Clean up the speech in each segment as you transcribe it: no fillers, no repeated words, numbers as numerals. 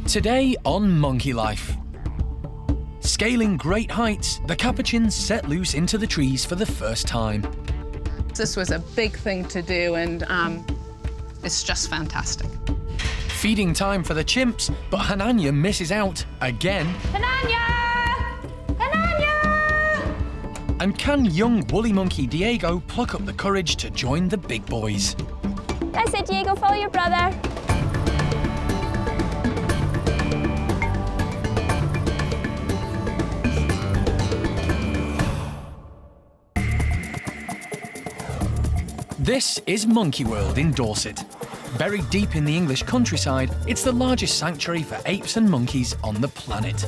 Today on Monkey Life. Scaling great heights, the capuchins set loose into the trees for the first time. This was a big thing to do, and it's just fantastic. Feeding time for the chimps, but Hananya misses out again. Hananya! Hananya! And can young woolly monkey Diego pluck up the courage to join the big boys? I said, Diego, follow your brother. This is Monkey World in Dorset. Buried deep in the English countryside, it's the largest sanctuary for apes and monkeys on the planet.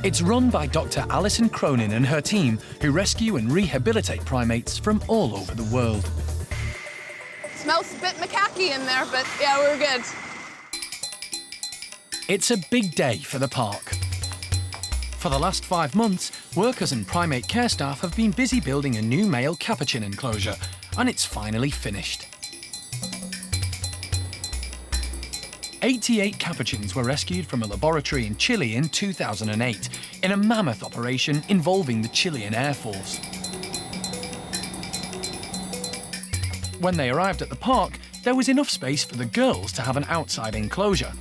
It's run by Dr. Alison Cronin and her team, who rescue and rehabilitate primates from all over the world. Smells a bit macaque in there, but yeah, we're good. It's a big day for the park. For the last 5 months, workers and primate care staff have been busy building a new male capuchin enclosure, and it's finally finished. 88 capuchins were rescued from a laboratory in Chile in 2008 in a mammoth operation involving the Chilean Air Force. When they arrived at the park, there was enough space for the girls to have an outside enclosure.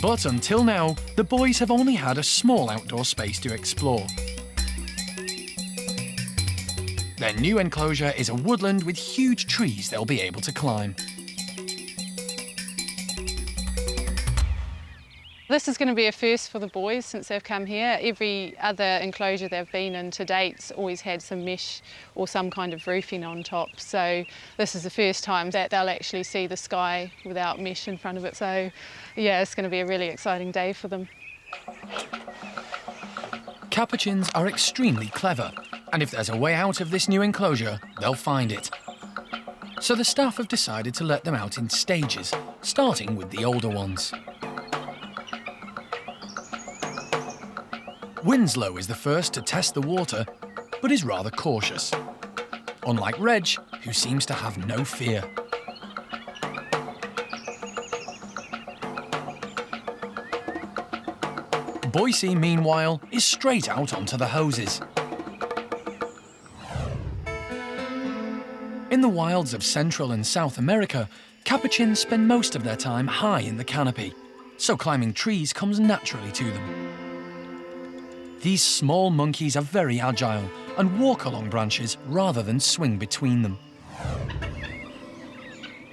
But until now, the boys have only had a small outdoor space to explore. Their new enclosure is a woodland with huge trees they'll be able to climb. This is going to be a first for the boys since they've come here. Every other enclosure they've been in to date's always had some mesh or some kind of roofing on top. So this is the first time that they'll actually see the sky without mesh in front of it. So yeah, it's going to be a really exciting day for them. Capuchins are extremely clever, and if there's a way out of this new enclosure, they'll find it. So the staff have decided to let them out in stages, starting with the older ones. Winslow is the first to test the water, but is rather cautious. Unlike Reg, who seems to have no fear. Boise, meanwhile, is straight out onto the hoses. In the wilds of Central and South America, capuchins spend most of their time high in the canopy, so climbing trees comes naturally to them. These small monkeys are very agile and walk along branches rather than swing between them.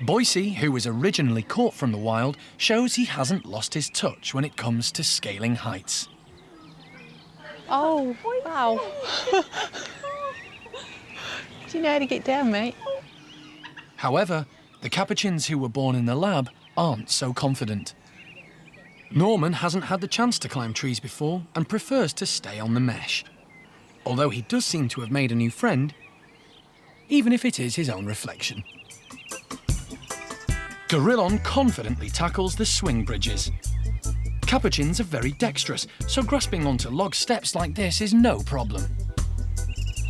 Boise, who was originally caught from the wild, shows he hasn't lost his touch when it comes to scaling heights. Oh, wow. Do you know how to get down, mate? However, the capuchins who were born in the lab aren't so confident. Norman hasn't had the chance to climb trees before and prefers to stay on the mesh. Although he does seem to have made a new friend, even if it is his own reflection. Gorillon confidently tackles the swing bridges. Capuchins are very dexterous, so grasping onto log steps like this is no problem.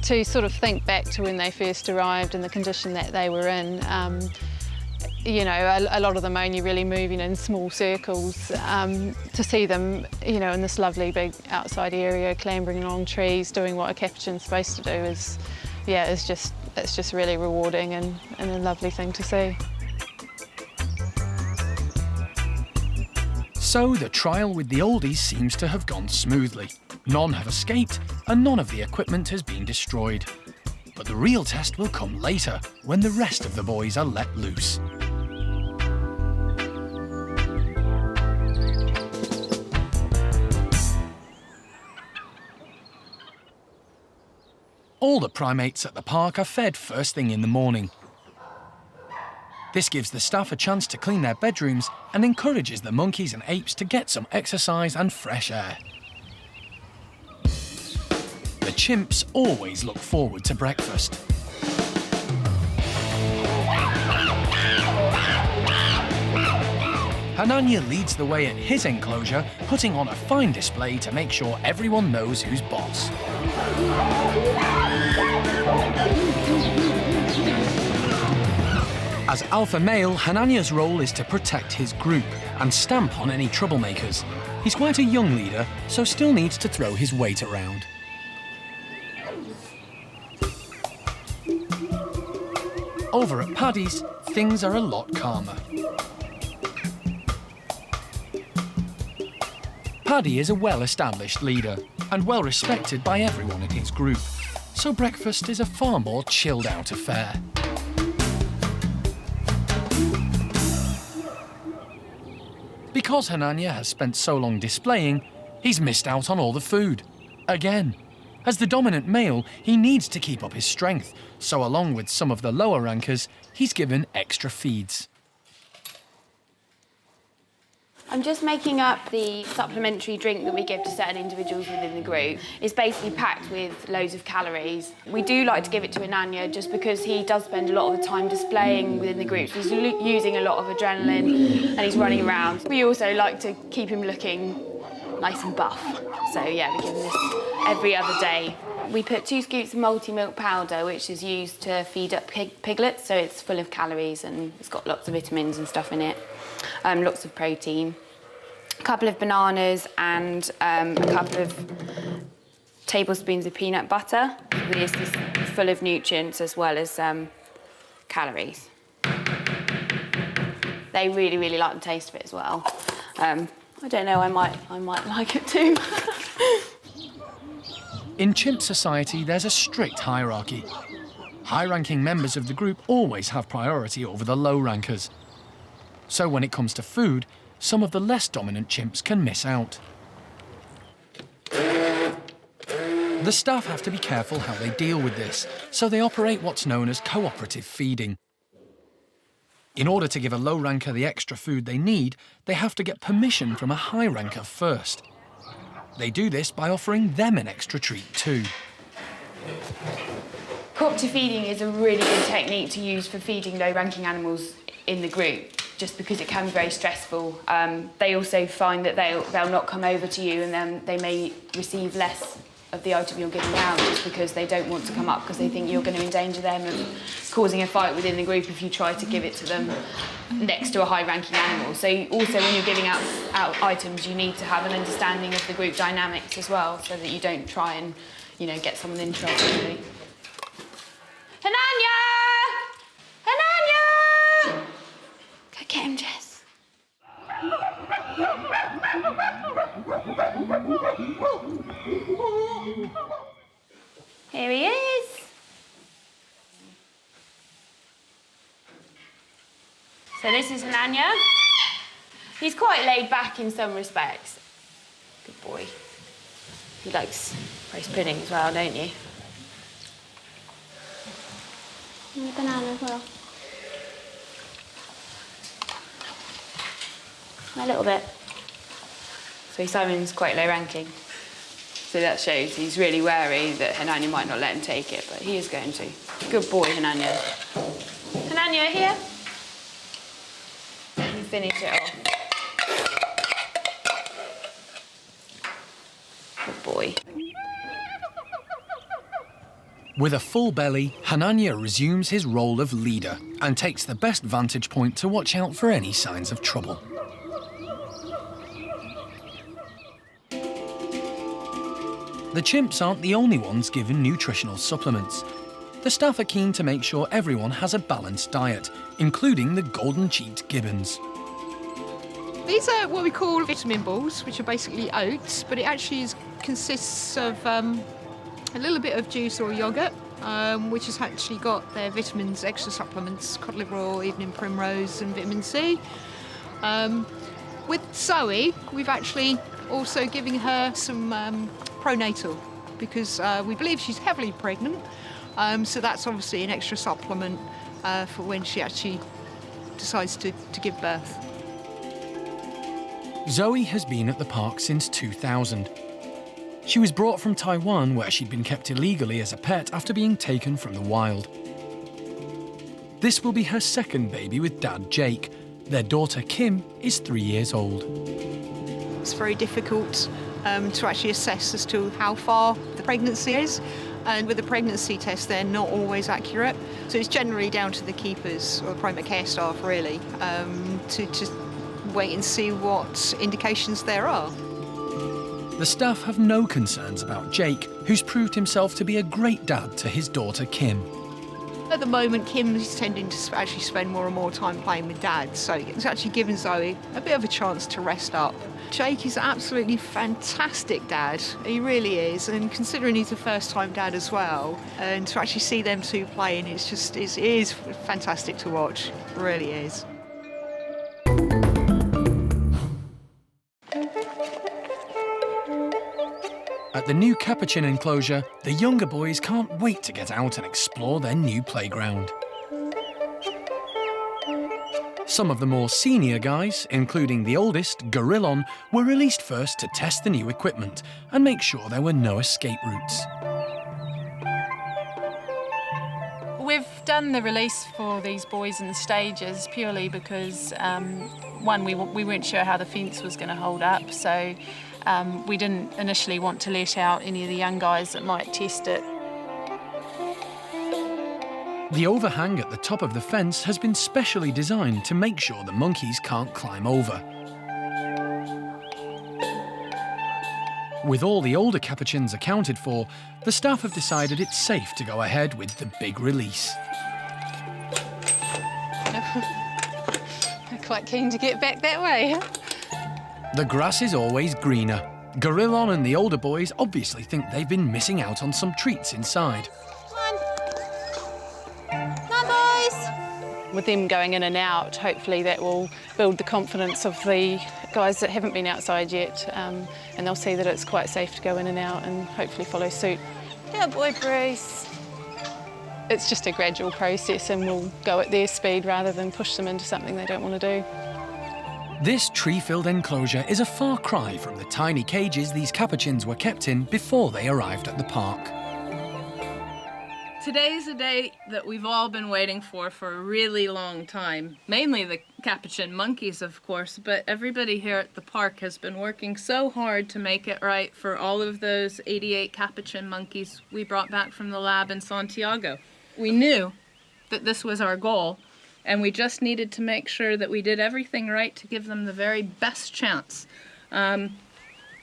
To sort of think back to when they first arrived and the condition that they were in, you know, a lot of them only really moving in small circles. To see them, you know, in this lovely big outside area, clambering along trees, doing what a capuchin's supposed to do is, yeah, it's just really rewarding and a lovely thing to see. So the trial with the oldies seems to have gone smoothly. None have escaped and none of the equipment has been destroyed. But the real test will come later, when the rest of the boys are let loose. All the primates at the park are fed first thing in the morning. This gives the staff a chance to clean their bedrooms and encourages the monkeys and apes to get some exercise and fresh air. The chimps always look forward to breakfast. Hananya leads the way at his enclosure, putting on a fine display to make sure everyone knows who's boss. As alpha male, Hananya's role is to protect his group and stamp on any troublemakers. He's quite a young leader, so still needs to throw his weight around. Over at Paddy's, things are a lot calmer. Paddy is a well-established leader and well-respected by everyone in his group, so breakfast is a far more chilled-out affair. Because Hananya has spent so long displaying, he's missed out on all the food. Again. As the dominant male, he needs to keep up his strength, so along with some of the lower rankers, he's given extra feeds. I'm just making up the supplementary drink that we give to certain individuals within the group. It's basically packed with loads of calories. We do like to give it to Hananya just because he does spend a lot of the time displaying within the group. He's using a lot of adrenaline and he's running around. We also like to keep him looking nice and buff. So yeah, we give him this every other day. We put 2 scoops of multi-milk powder, which is used to feed up piglets, so it's full of calories and it's got lots of vitamins and stuff in it. Lots of protein, a couple of bananas and a couple of tablespoons of peanut butter. This is full of nutrients as well as calories. They really, really like the taste of it as well. I don't know, I might like it too. In chimp society, there's a strict hierarchy. High-ranking members of the group always have priority over the low rankers. So when it comes to food, some of the less dominant chimps can miss out. The staff have to be careful how they deal with this, so they operate what's known as cooperative feeding. In order to give a low ranker the extra food they need, they have to get permission from a high ranker first. They do this by offering them an extra treat too. Cooperative feeding is a really good technique to use for feeding low-ranking animals in the group, just because it can be very stressful. They also find that they'll not come over to you and then they may receive less of the item you're giving out just because they don't want to come up because they think you're going to endanger them and causing a fight within the group if you try to give it to them next to a high-ranking animal. So also when you're giving out items, you need to have an understanding of the group dynamics as well, so that you don't try and, you know, get someone in trouble. Really. Hananya! Hananya! Go get him, Jess. Here he is. So this is Hananya. He's quite laid back in some respects. Good boy. He likes roast pudding as well, don't you? And a banana as well. A little bit. So Simon's quite low ranking. So that shows he's really wary that Hananya might not let him take it, but he is going to. Good boy, Hananya. Hananya, here. You finish it off. Good boy. With a full belly, Hananya resumes his role of leader and takes the best vantage point to watch out for any signs of trouble. The chimps aren't the only ones given nutritional supplements. The staff are keen to make sure everyone has a balanced diet, including the golden-cheeked gibbons. These are what we call vitamin balls, which are basically oats, but it actually consists of a little bit of juice or yoghurt, which has actually got their vitamins, extra supplements, cod liver oil, evening primrose and vitamin C. With Zoey, we've actually also given her some pronatal, because we believe she's heavily pregnant, so that's obviously an extra supplement for when she actually decides to give birth. Zoey has been at the park since 2000. She was brought from Taiwan, where she'd been kept illegally as a pet after being taken from the wild. This will be her second baby with dad Jake. Their daughter Kim is 3 years old. It's very difficult to actually assess as to how far the pregnancy is. And with the pregnancy test, they're not always accurate. So it's generally down to the keepers or the primate care staff, really, to wait and see what indications there are. The staff have no concerns about Jake, who's proved himself to be a great dad to his daughter Kim. At the moment, Kim is tending to actually spend more and more time playing with Dad, so it's actually given Zoe a bit of a chance to rest up. Jake is absolutely fantastic dad, he really is, and considering he's a first-time dad as well, and to actually see them two playing, it is fantastic to watch, it really is. At the new Capuchin enclosure, the younger boys can't wait to get out and explore their new playground. Some of the more senior guys, including the oldest, Gorillon, were released first to test the new equipment and make sure there were no escape routes. We've done the release for these boys in stages purely because, one, we weren't sure how the fence was going to hold up, so we didn't initially want to let out any of the young guys that might test it. The overhang at the top of the fence has been specially designed to make sure the monkeys can't climb over. With all the older capuchins accounted for, the staff have decided it's safe to go ahead with the big release. I'm quite keen to get back that way. The grass is always greener. Gorillon and the older boys obviously think they've been missing out on some treats inside. With them going in and out, hopefully that will build the confidence of the guys that haven't been outside yet, and they'll see that it's quite safe to go in and out and hopefully follow suit. Good boy, Bruce. It's just a gradual process and we'll go at their speed rather than push them into something they don't want to do. This tree-filled enclosure is a far cry from the tiny cages these capuchins were kept in before they arrived at the park. Today's a day that we've all been waiting for a really long time. Mainly the capuchin monkeys, of course, but everybody here at the park has been working so hard to make it right for all of those 88 capuchin monkeys we brought back from the lab in Santiago. We knew that this was our goal, and we just needed to make sure that we did everything right to give them the very best chance.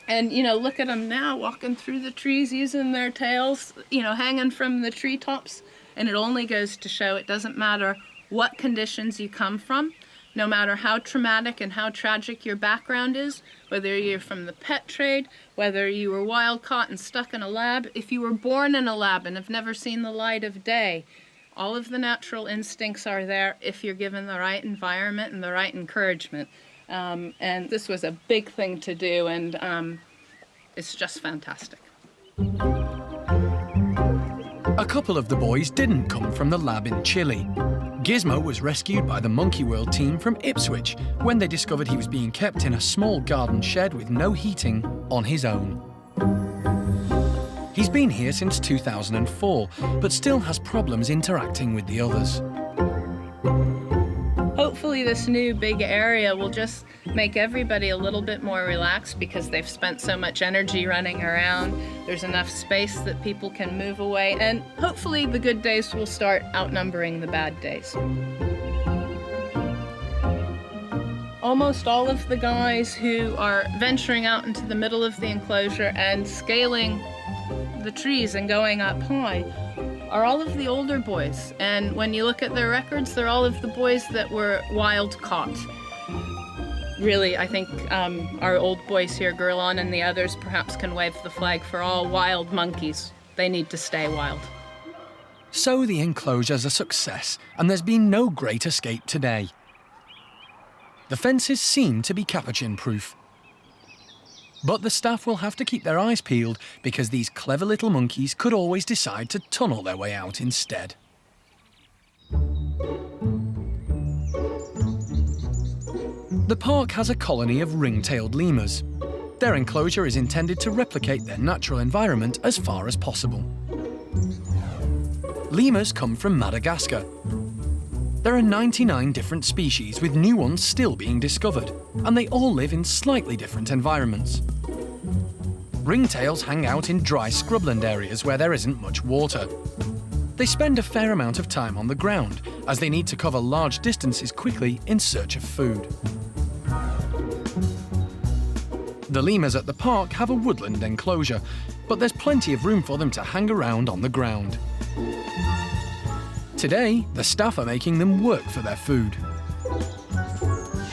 And, you know, look at them now walking through the trees using their tails, you know, hanging from the treetops. And it only goes to show it doesn't matter what conditions you come from, no matter how traumatic and how tragic your background is, whether you're from the pet trade, whether you were wild caught and stuck in a lab, if you were born in a lab and have never seen the light of day, all of the natural instincts are there if you're given the right environment and the right encouragement. And this was a big thing to do, and it's just fantastic. A couple of the boys didn't come from the lab in Chile. Gizmo was rescued by the Monkey World team from Ipswich when they discovered he was being kept in a small garden shed with no heating on his own. He's been here since 2004, but still has problems interacting with the others. Hopefully this new big area will just make everybody a little bit more relaxed because they've spent so much energy running around. There's enough space that people can move away, and hopefully the good days will start outnumbering the bad days. Almost all of the guys who are venturing out into the middle of the enclosure and scaling the trees and going up high are all of the older boys, and when you look at their records, they're all of the boys that were wild caught. Really, I think our old boys here, Gorillon and the others, perhaps can wave the flag for all wild monkeys. They need to stay wild. So the enclosure's a success, and there's been no great escape today. The fences seem to be capuchin-proof. But the staff will have to keep their eyes peeled because these clever little monkeys could always decide to tunnel their way out instead. The park has a colony of ring-tailed lemurs. Their enclosure is intended to replicate their natural environment as far as possible. Lemurs come from Madagascar. There are 99 different species, with new ones still being discovered, and they all live in slightly different environments. Ringtails hang out in dry scrubland areas where there isn't much water. They spend a fair amount of time on the ground, as they need to cover large distances quickly in search of food. The lemurs at the park have a woodland enclosure, but there's plenty of room for them to hang around on the ground. Today, the staff are making them work for their food.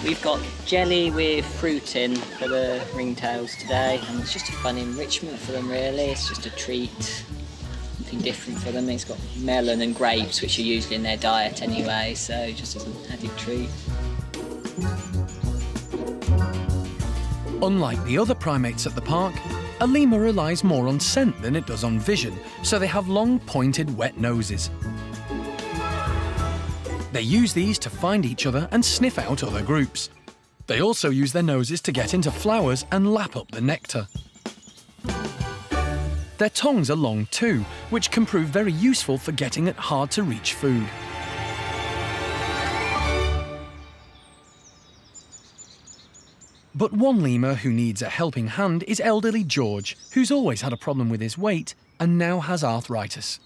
We've got jelly with fruit in for the ringtails today, and it's just a fun enrichment for them really. It's just a treat, something different for them. It's got melon and grapes, which are usually in their diet anyway, so just as an added treat. Unlike the other primates at the park, a lemur relies more on scent than it does on vision, so they have long, pointed, wet noses. They use these to find each other and sniff out other groups. They also use their noses to get into flowers and lap up the nectar. Their tongues are long too, which can prove very useful for getting at hard-to-reach food. But one lemur who needs a helping hand is elderly George, who's always had a problem with his weight and now has arthritis.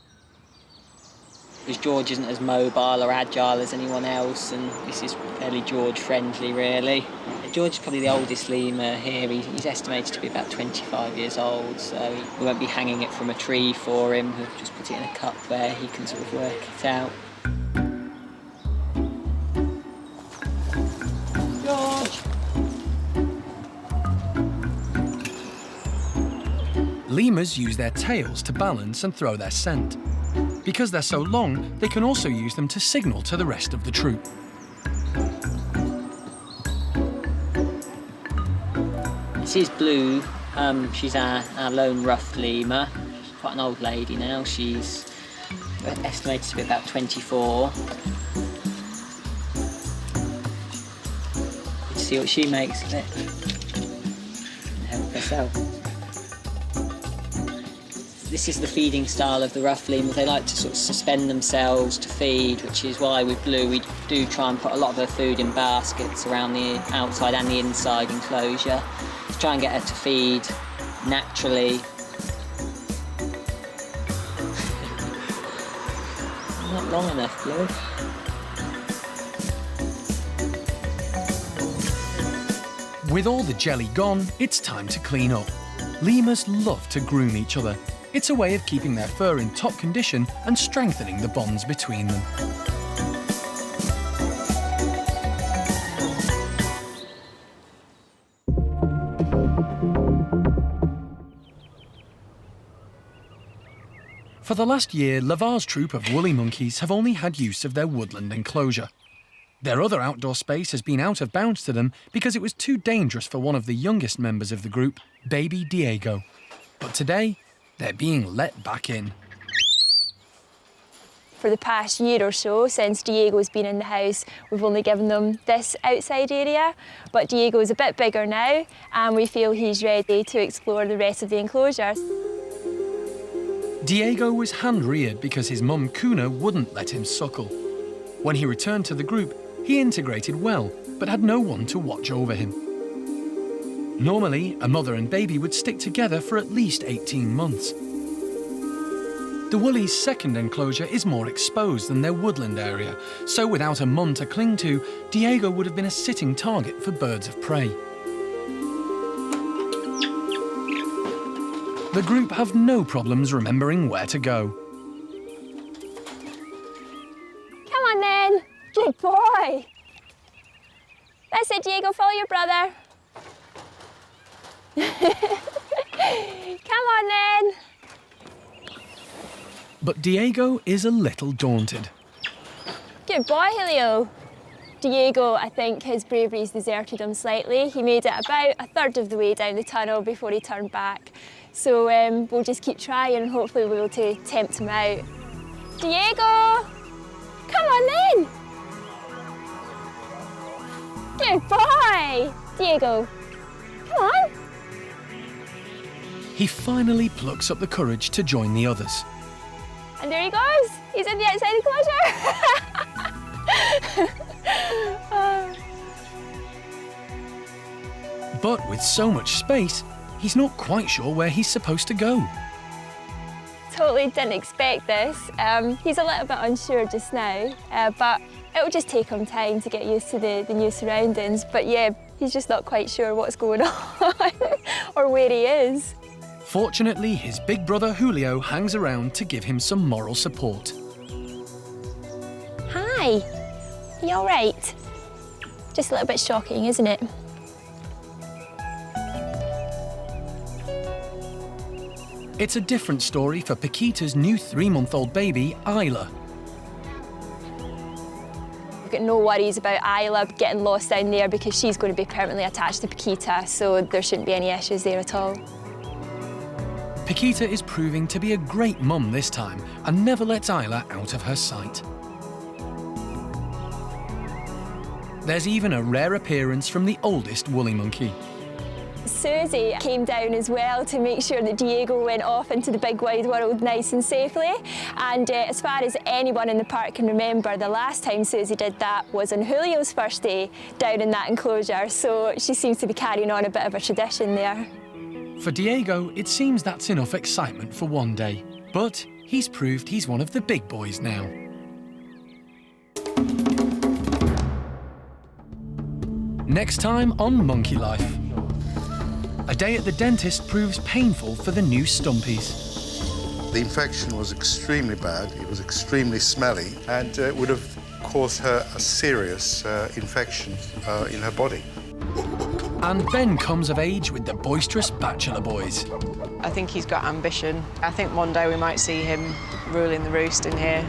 Because George isn't as mobile or agile as anyone else, and this is fairly George-friendly, really. George is probably the oldest lemur here. He's estimated to be about 25 years old, so we won't be hanging it from a tree for him. We'll just put it in a cup where he can sort of work it out. Lemurs use their tails to balance and throw their scent. Because they're so long, they can also use them to signal to the rest of the troop. This is Blue. She's our lone rough lemur. Quite an old lady now. She's estimated to be about 24. Let's see what she makes of it. And help herself. This is the feeding style of the rough lemurs. They like to sort of suspend themselves to feed, which is why with Blue we do try and put a lot of her food in baskets around the outside and the inside enclosure to try and get her to feed naturally. Not long enough, Blue. With all the jelly gone, it's time to clean up. Lemurs love to groom each other. It's a way of keeping their fur in top condition and strengthening the bonds between them. For the last year, Lavar's troop of woolly monkeys have only had use of their woodland enclosure. Their other outdoor space has been out of bounds to them because it was too dangerous for one of the youngest members of the group, baby Diego. But today, they're being let back in. For the past year or so, since Diego's been in the house, we've only given them this outside area, but Diego's a bit bigger now, and we feel he's ready to explore the rest of the enclosure. Diego was hand-reared because his mum, Kuna, wouldn't let him suckle. When he returned to the group, he integrated well, but had no one to watch over him. Normally, a mother and baby would stick together for at least 18 months. The woolly's second enclosure is more exposed than their woodland area, so without a mum to cling to, Diego would have been a sitting target for birds of prey. The group have no problems remembering where to go. Come on then, good boy. That's it, Diego, follow your brother. Come on then. But Diego is a little daunted. Good boy, Julio. Diego, I think his bravery's deserted him slightly. He made it about a third of the way down the tunnel before he turned back. So we'll just keep trying and hopefully we'll be able to tempt him out. Diego! Come on then! Good boy! Diego, come on! He finally plucks up the courage to join the others. And there he goes! He's in the outside enclosure! But with so much space, he's not quite sure where he's supposed to go. Totally didn't expect this. He's a little bit unsure just now, but it'll just take him time to get used to the new surroundings. But yeah, he's just not quite sure what's going on or where he is. Fortunately, his big brother Julio hangs around to give him some moral support. Hi, are you all right? Just a little bit shocking, isn't it? It's a different story for Paquita's new 3-month-old baby, Isla. We've got no worries about Isla getting lost down there because she's going to be permanently attached to Paquita, so there shouldn't be any issues there at all. Paquita is proving to be a great mum this time and never lets Isla out of her sight. There's even a rare appearance from the oldest woolly monkey. Susie came down as well to make sure that Diego went off into the big wide world nice and safely. And as far as anyone in the park can remember, the last time Susie did that was on Julio's first day down in that enclosure. So she seems to be carrying on a bit of a tradition there. For Diego, it seems that's enough excitement for one day. But he's proved he's one of the big boys now. Next time on Monkey Life. A day at the dentist proves painful for the new Stumpies. The infection was extremely bad, it was extremely smelly, and it would have caused her a serious infection in her body. And Ben comes of age with the boisterous bachelor boys. I think he's got ambition. I think one day we might see him ruling the roost in here.